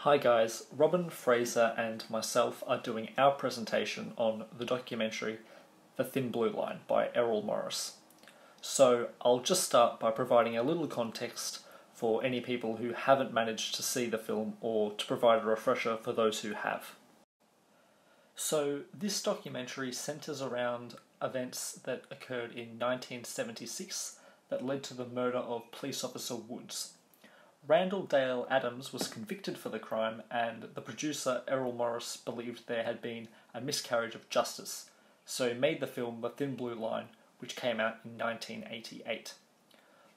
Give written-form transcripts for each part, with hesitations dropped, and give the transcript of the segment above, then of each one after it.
Hi guys, Robin, Fraser and myself are doing our presentation on the documentary The Thin Blue Line by Errol Morris. So I'll just start by providing a little context for any people who haven't managed to see the film or to provide a refresher for those who have. So this documentary centres around events that occurred in 1976 that led to the murder of police officer Woods. Randall Dale Adams was convicted for the crime, and the producer Errol Morris believed there had been a miscarriage of justice, so he made the film The Thin Blue Line, which came out in 1988.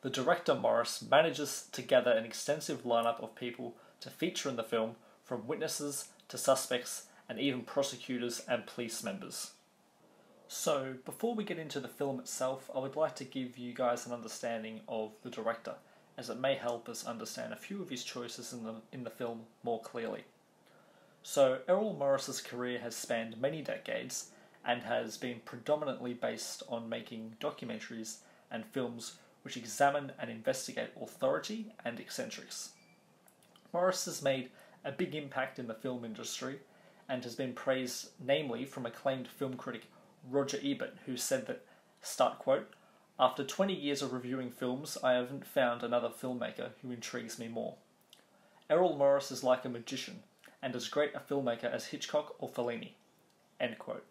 The director Morris manages to gather an extensive lineup of people to feature in the film, from witnesses to suspects and even prosecutors and police members. So, before we get into the film itself, I would like to give you guys an understanding of the director, as it may help us understand a few of his choices in the film more clearly. So, Errol Morris's career has spanned many decades and has been predominantly based on making documentaries and films which examine and investigate authority and eccentrics. Morris has made a big impact in the film industry and has been praised namely from acclaimed film critic Roger Ebert, who said that, start quote, "After 20 years of reviewing films, I haven't found another filmmaker who intrigues me more. Errol Morris is like a magician, and as great a filmmaker as Hitchcock or Fellini." End quote.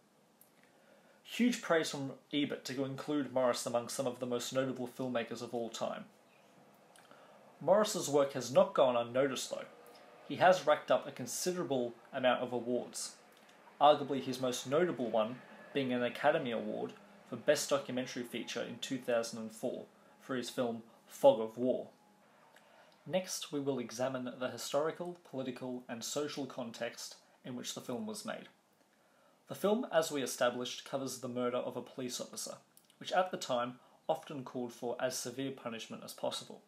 Huge praise from Ebert to include Morris among some of the most notable filmmakers of all time. Morris's work has not gone unnoticed though. He has racked up a considerable amount of awards, arguably his most notable one being an Academy Award for Best Documentary Feature in 2004 for his film Fog of War. Next, we will examine the historical, political and social context in which the film was made. The film, as we established, covers the murder of a police officer, which at the time often called for as severe punishment as possible.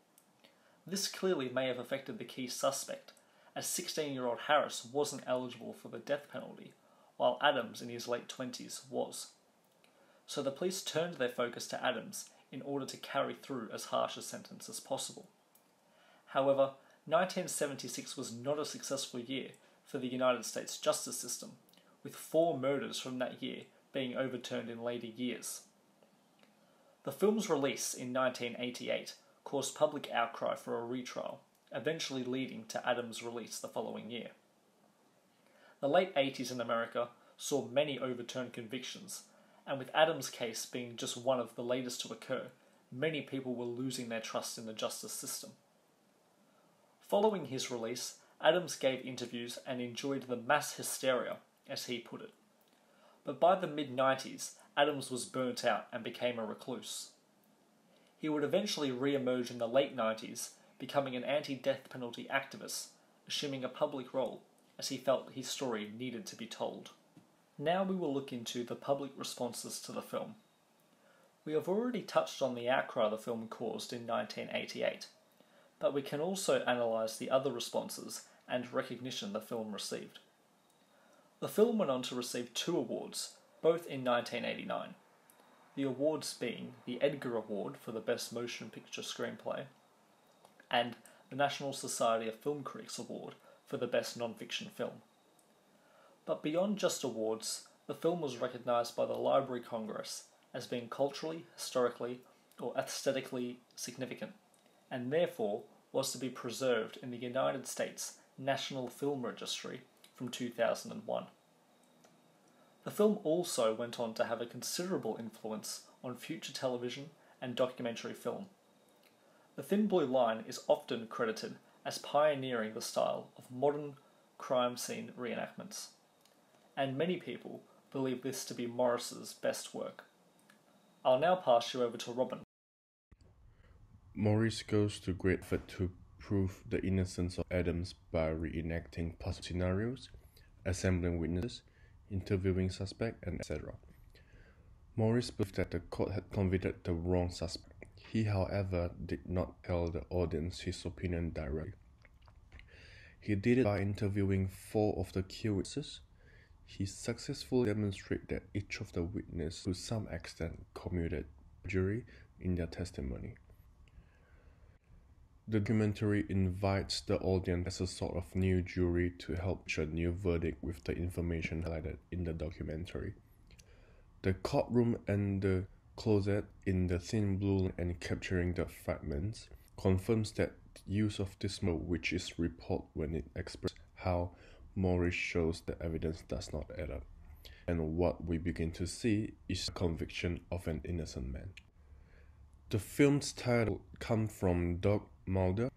This clearly may have affected the key suspect, as 16-year-old Harris wasn't eligible for the death penalty, while Adams in his late 20s was. So the police turned their focus to Adams in order to carry through as harsh a sentence as possible. However, 1976 was not a successful year for the United States justice system, with 4 murders from that year being overturned in later years. The film's release in 1988 caused public outcry for a retrial, eventually leading to Adams' release the following year. The late 80s in America saw many overturned convictions, and with Adams' case being just one of the latest to occur, many people were losing their trust in the justice system. Following his release, Adams gave interviews and enjoyed the mass hysteria, as he put it. But by the mid-90s, Adams was burnt out and became a recluse. He would eventually re-emerge in the late 90s, becoming an anti-death penalty activist, assuming a public role, as he felt his story needed to be told. Now we will look into the public responses to the film. We have already touched on the outcry the film caused in 1988, but we can also analyse the other responses and recognition the film received. The film went on to receive 2 awards, both in 1989. The awards being the Edgar Award for the Best Motion Picture Screenplay and the National Society of Film Critics Award for the Best Non-Fiction Film. But beyond just awards, the film was recognised by the Library of Congress as being culturally, historically, or aesthetically significant, and therefore was to be preserved in the United States National Film Registry from 2001. The film also went on to have a considerable influence on future television and documentary film. The Thin Blue Line is often credited as pioneering the style of modern crime scene reenactments, and many people believe this to be Morris's best work. I'll now pass you over to Robin. Morris goes to great effort to prove the innocence of Adams by reenacting possible scenarios, assembling witnesses, interviewing suspects, and etc. Morris believed that the court had convicted the wrong suspect. He, however, did not tell the audience his opinion directly. He did it by interviewing 4 of the key witnesses. He successfully demonstrated that each of the witnesses to some extent committed perjury in their testimony. The documentary invites the audience as a sort of new jury to help reach a new verdict with the information highlighted in the documentary. The courtroom and the closet in the thin blue line and capturing the fragments confirms that use of this mode, which is report when it expresses how Morris shows the evidence does not add up. And what we begin to see is the conviction of an innocent man. The film's title comes from Doug Mulder,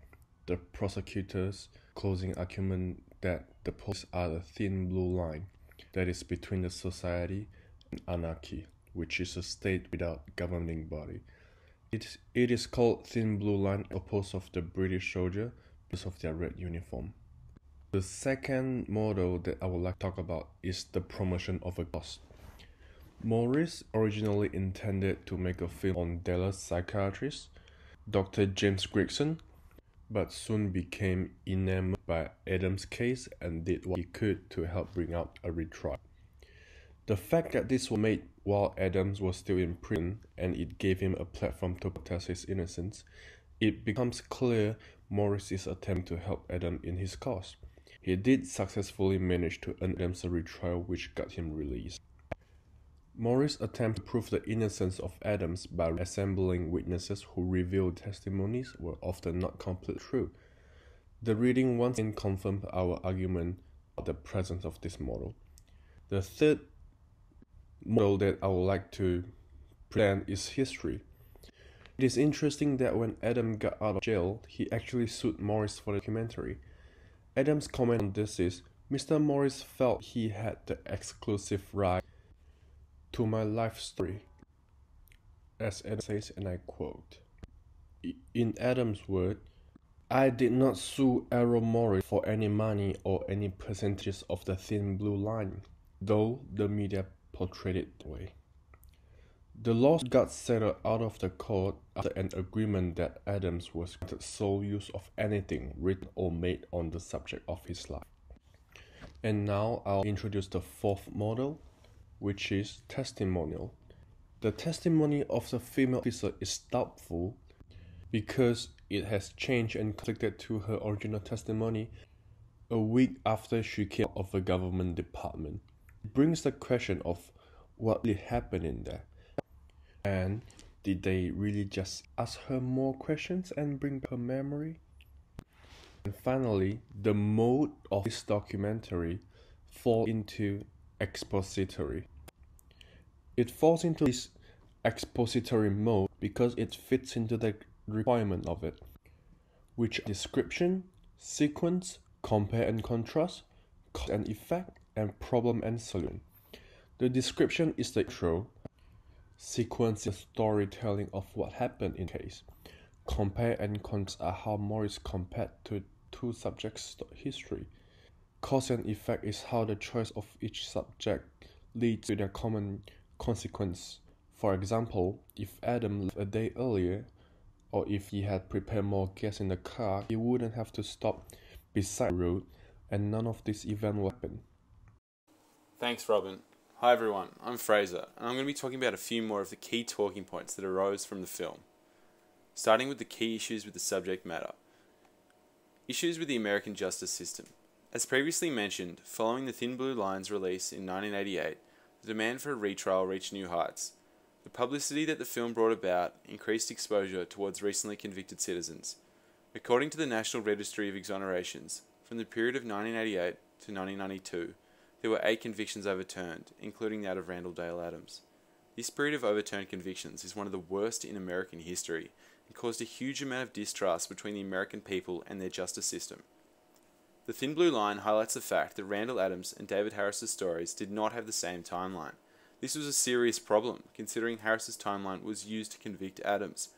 the prosecutor's closing argument that the police are the thin blue line that is between the society and anarchy, which is a state without governing body. It is called thin blue line opposed of the British soldier because of their red uniform. The second model that I would like to talk about is the promotion of a cause. Morris originally intended to make a film on Dallas psychiatrist Dr. James Gregson, but soon became enamored by Adams' case and did what he could to help bring out a retrial. The fact that this was made while Adams was still in prison and it gave him a platform to protest his innocence, it becomes clear Morris is attempting to help Adam in his cause. He did successfully manage to earn Adams a retrial which got him released. Morris attempts to prove the innocence of Adams by assembling witnesses who revealed testimonies were often not completely true. The reading once again confirmed our argument about the presence of this model. The third model that I would like to present is history. It is interesting that when Adam got out of jail, he actually sued Morris for the documentary. Adam's comment on this is, Mr. Morris felt he had the exclusive right to my life story. As Adam says, and I quote, in Adam's word, I did not sue Errol Morris for any money or any percentages of the thin blue line, though the media portrayed it that way. The lawsuit got settled out of the court after an agreement that Adams was granted sole use of anything written or made on the subject of his life. And now I'll introduce the fourth model, which is testimonial. The testimony of the female officer is doubtful because it has changed and conflicted to her original testimony a week after she came out of a government department. It brings the question of what really happened in there. And did they really just ask her more questions and bring back her memory? And finally, the mode of this documentary falls into expository. It falls into this expository mode because it fits into the requirement of it, which are description, sequence, compare and contrast, cause and effect, and problem and solution. The description is the intro. Sequence is storytelling of what happened in the case. Compare and contrast are how Morris compared to two subjects' history. Cause and effect is how the choice of each subject leads to their common consequence. For example, if Adam left a day earlier, or if he had prepared more gas in the car, he wouldn't have to stop beside the road, and none of this event would happen. Thanks, Robin. Hi everyone, I'm Fraser, and I'm going to be talking about a few more of the key talking points that arose from the film. Starting with the key issues with the subject matter. Issues with the American justice system. As previously mentioned, following the Thin Blue Line's release in 1988, the demand for a retrial reached new heights. The publicity that the film brought about increased exposure towards recently convicted citizens. According to the National Registry of Exonerations, from the period of 1988 to 1992, there were 8 convictions overturned, including that of Randall Dale Adams. This period of overturned convictions is one of the worst in American history and caused a huge amount of distrust between the American people and their justice system. The Thin Blue Line highlights the fact that Randall Adams and David Harris's stories did not have the same timeline. This was a serious problem, considering Harris's timeline was used to convict Adams.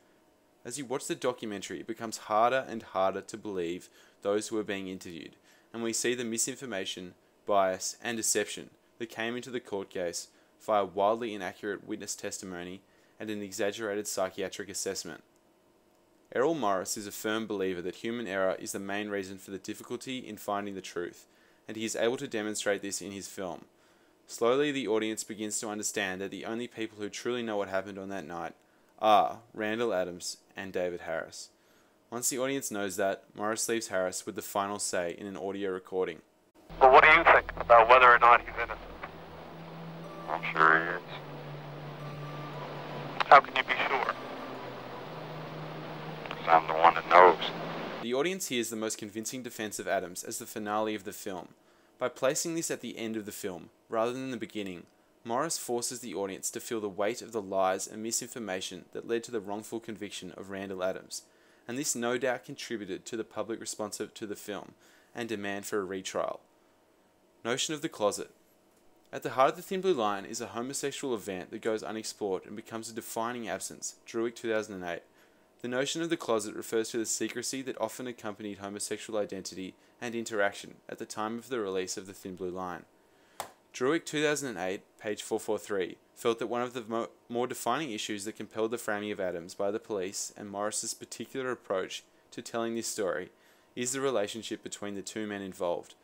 As you watch the documentary, it becomes harder and harder to believe those who are being interviewed, and we see the misinformation, bias, and deception that came into the court case via wildly inaccurate witness testimony and an exaggerated psychiatric assessment. Errol Morris is a firm believer that human error is the main reason for the difficulty in finding the truth, and he is able to demonstrate this in his film. Slowly, the audience begins to understand that the only people who truly know what happened on that night are Randall Adams and David Harris. Once the audience knows that, Morris leaves Harris with the final say in an audio recording. Well, what do you think about whether or not he's innocent? I'm sure he is. How can you be sure? 'Cause I'm the one that knows. The audience hears the most convincing defense of Adams as the finale of the film. By placing this at the end of the film, rather than the beginning, Morris forces the audience to feel the weight of the lies and misinformation that led to the wrongful conviction of Randall Adams, and this no doubt contributed to the public response to the film and demand for a retrial. Notion of the closet. At the heart of The Thin Blue Line is a homosexual event that goes unexplored and becomes a defining absence, Druick 2008. The notion of the closet refers to the secrecy that often accompanied homosexual identity and interaction at the time of the release of The Thin Blue Line. Druick 2008, page 443, felt that one of the more defining issues that compelled the framing of Adams by the police and Morris's particular approach to telling this story is the relationship between the two men involved.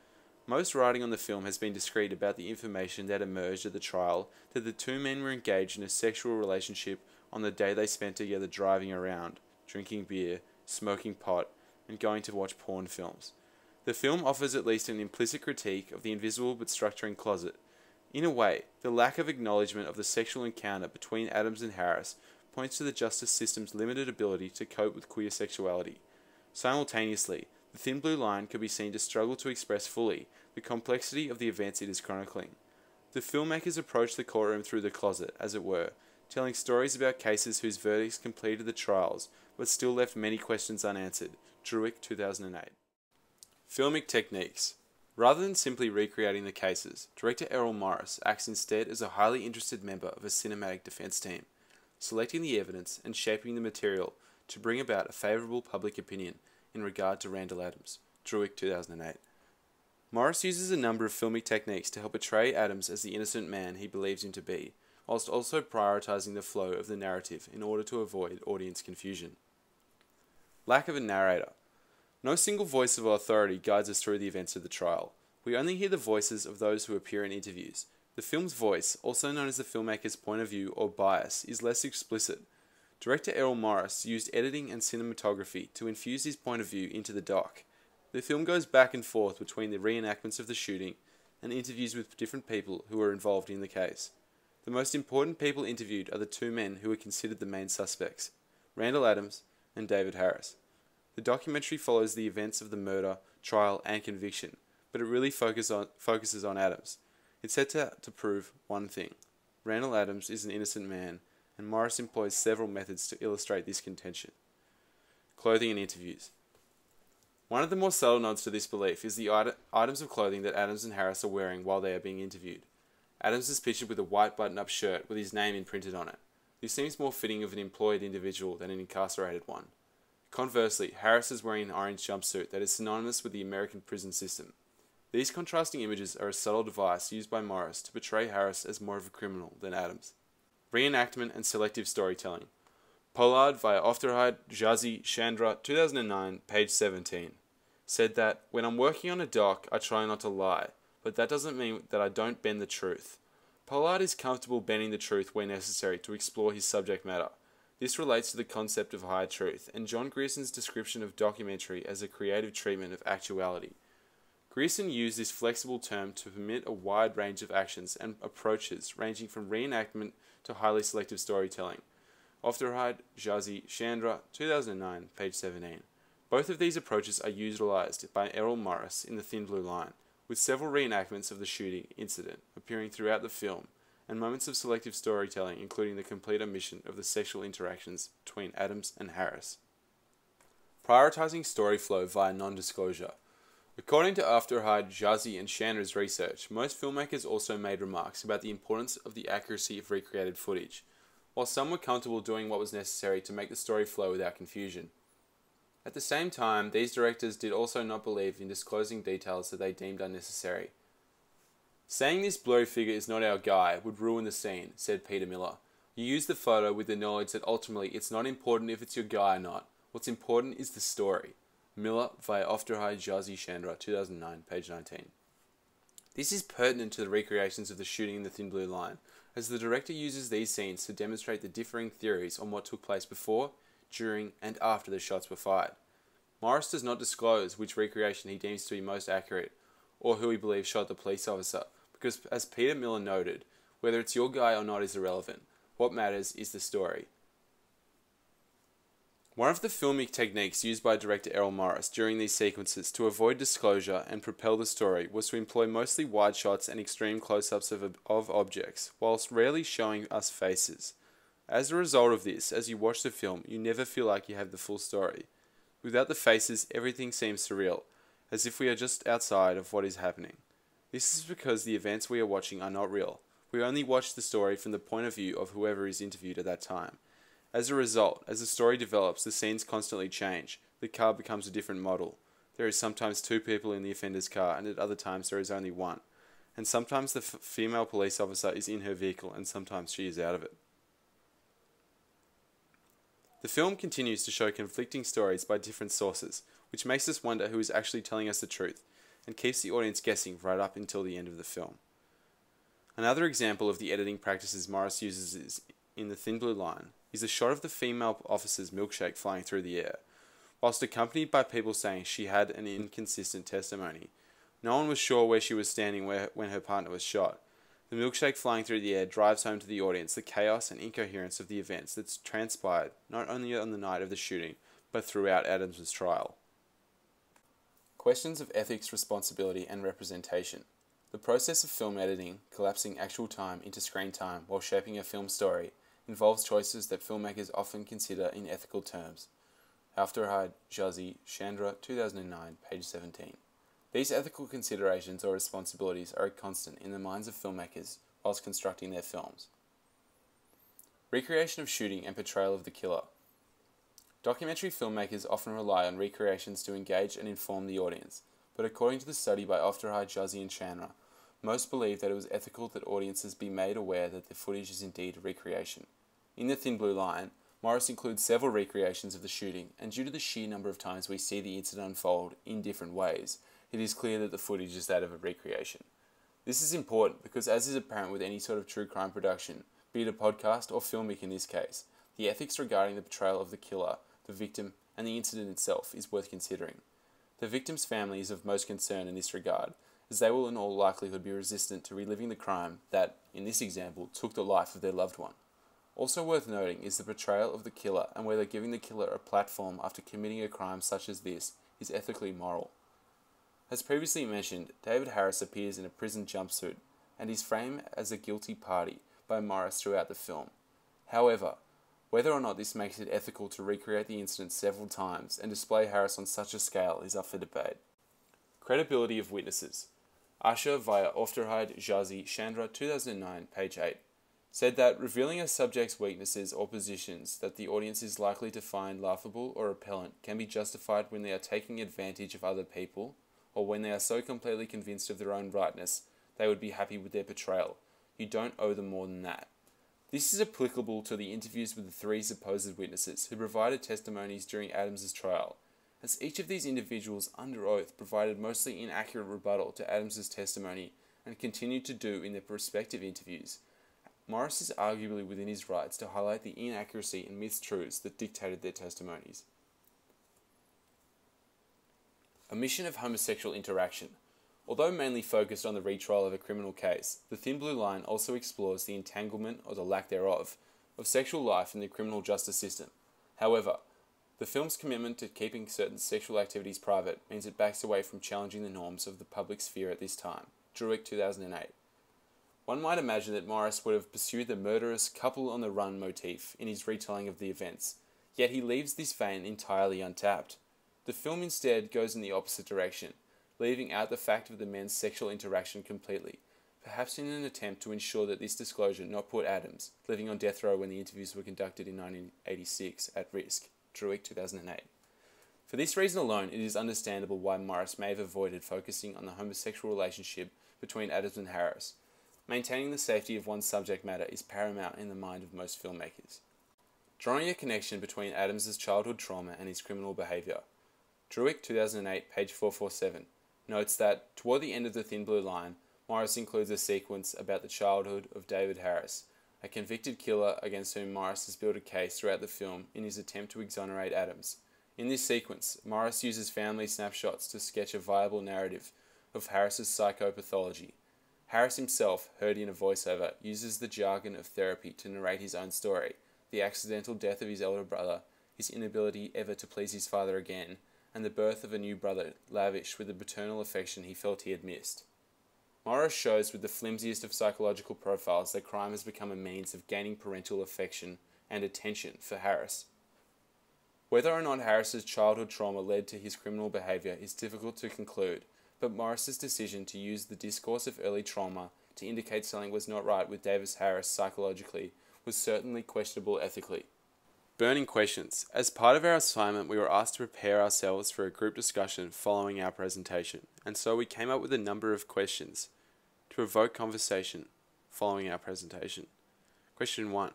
Most writing on the film has been discreet about the information that emerged at the trial that the two men were engaged in a sexual relationship on the day they spent together driving around, drinking beer, smoking pot, and going to watch porn films. The film offers at least an implicit critique of the invisible but structuring closet. In a way, the lack of acknowledgement of the sexual encounter between Adams and Harris points to the justice system's limited ability to cope with queer sexuality. Simultaneously, The Thin Blue Line could be seen to struggle to express fully the complexity of the events it is chronicling. The filmmakers approached the courtroom through the closet, as it were, telling stories about cases whose verdicts completed the trials but still left many questions unanswered. Druick 2008. Filmic techniques. Rather than simply recreating the cases, director Errol Morris acts instead as a highly interested member of a cinematic defense team, selecting the evidence and shaping the material to bring about a favorable public opinion in regard to Randall Adams. Druick 2008. Morris uses a number of filmic techniques to help portray Adams as the innocent man he believes him to be, whilst also prioritizing the flow of the narrative in order to avoid audience confusion. Lack of a narrator. No single voice of authority guides us through the events of the trial. We only hear the voices of those who appear in interviews. The film's voice, also known as the filmmaker's point of view or bias, is less explicit. Director Errol Morris used editing and cinematography to infuse his point of view into the doc. The film goes back and forth between the reenactments of the shooting and interviews with different people who were involved in the case. The most important people interviewed are the two men who were considered the main suspects, Randall Adams and David Harris. The documentary follows the events of the murder, trial, and conviction, but it really focuses on Adams. It sets out to prove one thing: Randall Adams is an innocent man, and Morris employs several methods to illustrate this contention. Clothing and interviews. One of the more subtle nods to this belief is the items of clothing that Adams and Harris are wearing while they are being interviewed. Adams is pictured with a white button-up shirt with his name imprinted on it. This seems more fitting of an employed individual than an incarcerated one. Conversely, Harris is wearing an orange jumpsuit that is synonymous with the American prison system. These contrasting images are a subtle device used by Morris to portray Harris as more of a criminal than Adams. Reenactment and selective storytelling. Pollard via Ofterhide, Jazi, Chandra, 2009, page 17, said that, "When I'm working on a doc, I try not to lie, but that doesn't mean that I don't bend the truth." Pollard is comfortable bending the truth where necessary to explore his subject matter. This relates to the concept of higher truth, and John Grierson's description of documentary as a creative treatment of actuality. Grierson used this flexible term to permit a wide range of actions and approaches ranging from reenactment to highly selective storytelling. Ofterhide, Jazi, Chandra, 2009, page 17. Both of these approaches are utilized by Errol Morris in The Thin Blue Line, with several reenactments of the shooting incident appearing throughout the film, and moments of selective storytelling including the complete omission of the sexual interactions between Adams and Harris. Prioritizing story flow via non-disclosure. According to Afterhide, Jazi, and Chandra's research, most filmmakers also made remarks about the importance of the accuracy of recreated footage, while some were comfortable doing what was necessary to make the story flow without confusion. At the same time, these directors did also not believe in disclosing details that they deemed unnecessary. "Saying this blurry figure is not our guy would ruin the scene," said Peter Miller. "You use the photo with the knowledge that ultimately it's not important if it's your guy or not. What's important is the story." Miller via Ofterhide, Jazi, Chandra, 2009, page 19. This is pertinent to the recreations of the shooting in The Thin Blue Line, as the director uses these scenes to demonstrate the differing theories on what took place before, during, and after the shots were fired. Morris does not disclose which recreation he deems to be most accurate, or who he believes shot the police officer, because as Peter Miller noted, whether it's your guy or not is irrelevant. What matters is the story. One of the filmic techniques used by director Errol Morris during these sequences to avoid disclosure and propel the story was to employ mostly wide shots and extreme close-ups of objects, whilst rarely showing us faces. As a result of this, as you watch the film, you never feel like you have the full story. Without the faces, everything seems surreal, as if we are just outside of what is happening. This is because the events we are watching are not real. We only watch the story from the point of view of whoever is interviewed at that time. As a result, as the story develops, the scenes constantly change. The car becomes a different model. There is sometimes 2 people in the offender's car, and at other times there is only 1. And sometimes the female police officer is in her vehicle, and sometimes she is out of it. The film continues to show conflicting stories by different sources, which makes us wonder who is actually telling us the truth, and keeps the audience guessing right up until the end of the film. Another example of the editing practices Morris uses is in The Thin Blue Line, is a shot of the female officer's milkshake flying through the air. Whilst accompanied by people saying she had an inconsistent testimony, no one was sure where she was standing when her partner was shot. The milkshake flying through the air drives home to the audience the chaos and incoherence of the events that transpired not only on the night of the shooting, but throughout Adams' trial. Questions of ethics, responsibility, and representation. The process of film editing, collapsing actual time into screen time while shaping a film story, involves choices that filmmakers often consider in ethical terms. Aufderheide, Jazzy, Chandra, 2009, page 17. These ethical considerations or responsibilities are a constant in the minds of filmmakers whilst constructing their films. Recreation of shooting and portrayal of the killer. Documentary filmmakers often rely on recreations to engage and inform the audience, but according to the study by Aufderheide, Jazzy and Chandra, most believe that it was ethical that audiences be made aware that the footage is indeed a recreation. In The Thin Blue Line, Morris includes several recreations of the shooting, and due to the sheer number of times we see the incident unfold in different ways, it is clear that the footage is that of a recreation. This is important because, as is apparent with any sort of true crime production, be it a podcast or filmic in this case, the ethics regarding the portrayal of the killer, the victim, and the incident itself is worth considering. The victim's family is of most concern in this regard, as they will in all likelihood be resistant to reliving the crime that, in this example, took the life of their loved one. Also worth noting is the portrayal of the killer and whether giving the killer a platform after committing a crime such as this is ethically moral. As previously mentioned, David Harris appears in a prison jumpsuit and is framed as a guilty party by Morris throughout the film. However, whether or not this makes it ethical to recreate the incident several times and display Harris on such a scale is up for debate. Credibility of witnesses. Asher via Aufderheide, Jazzy, Chandra, 2009, page 8. Said that revealing a subject's weaknesses or positions that the audience is likely to find laughable or repellent can be justified when they are taking advantage of other people, or when they are so completely convinced of their own rightness they would be happy with their portrayal. You don't owe them more than that. This is applicable to the interviews with the 3 supposed witnesses who provided testimonies during Adams' trial, as each of these individuals under oath provided mostly inaccurate rebuttal to Adams' testimony and continued to do in their respective interviews. Morris is arguably within his rights to highlight the inaccuracy and mistruths that dictated their testimonies. Omission of homosexual interaction. Although mainly focused on the retrial of a criminal case, The Thin Blue Line also explores the entanglement, or the lack thereof, of sexual life in the criminal justice system. However, the film's commitment to keeping certain sexual activities private means it backs away from challenging the norms of the public sphere at this time. Druick, 2008. One might imagine that Morris would have pursued the murderous couple-on-the-run motif in his retelling of the events, yet he leaves this vein entirely untapped. The film instead goes in the opposite direction, leaving out the fact of the men's sexual interaction completely, perhaps in an attempt to ensure that this disclosure not put Adams, living on death row when the interviews were conducted in 1986, at risk. Druick, 2008. For this reason alone, it is understandable why Morris may have avoided focusing on the homosexual relationship between Adams and Harris. Maintaining the safety of one's subject matter is paramount in the mind of most filmmakers. Drawing a connection between Adams' childhood trauma and his criminal behaviour. Druick, 2008, page 447, notes that, toward the end of The Thin Blue Line, Morris includes a sequence about the childhood of David Harris, a convicted killer against whom Morris has built a case throughout the film in his attempt to exonerate Adams. In this sequence, Morris uses family snapshots to sketch a viable narrative of Harris's psychopathology. Harris himself, heard in a voiceover, uses the jargon of therapy to narrate his own story, the accidental death of his elder brother, his inability ever to please his father again, and the birth of a new brother lavished with the paternal affection he felt he had missed. Morris shows with the flimsiest of psychological profiles that crime has become a means of gaining parental affection and attention for Harris. Whether or not Harris's childhood trauma led to his criminal behaviour is difficult to conclude, but Morris's decision to use the discourse of early trauma to indicate something was not right with Davis Harris psychologically was certainly questionable ethically. Burning questions. As part of our assignment, we were asked to prepare ourselves for a group discussion following our presentation, and so we came up with a number of questions to provoke conversation following our presentation. Question 1.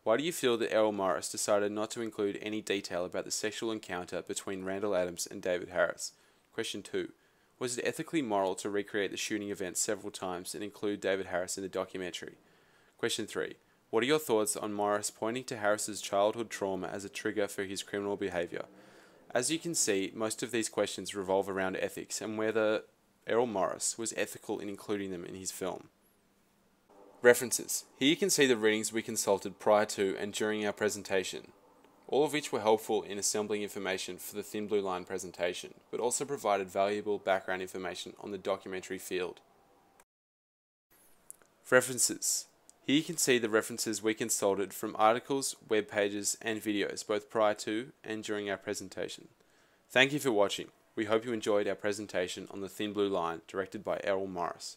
Why do you feel that Errol Morris decided not to include any detail about the sexual encounter between Randall Adams and David Harris? Question 2. Was it ethically moral to recreate the shooting event several times and include David Harris in the documentary? Question 3. What are your thoughts on Morris pointing to Harris's childhood trauma as a trigger for his criminal behaviour? As you can see, most of these questions revolve around ethics and whether Errol Morris was ethical in including them in his film. References. Here you can see the readings we consulted prior to and during our presentation, all of which were helpful in assembling information for the Thin Blue Line presentation, but also provided valuable background information on the documentary field. References. Here you can see the references we consulted from articles, web pages, and videos, both prior to and during our presentation. Thank you for watching. We hope you enjoyed our presentation on the Thin Blue Line, directed by Errol Morris.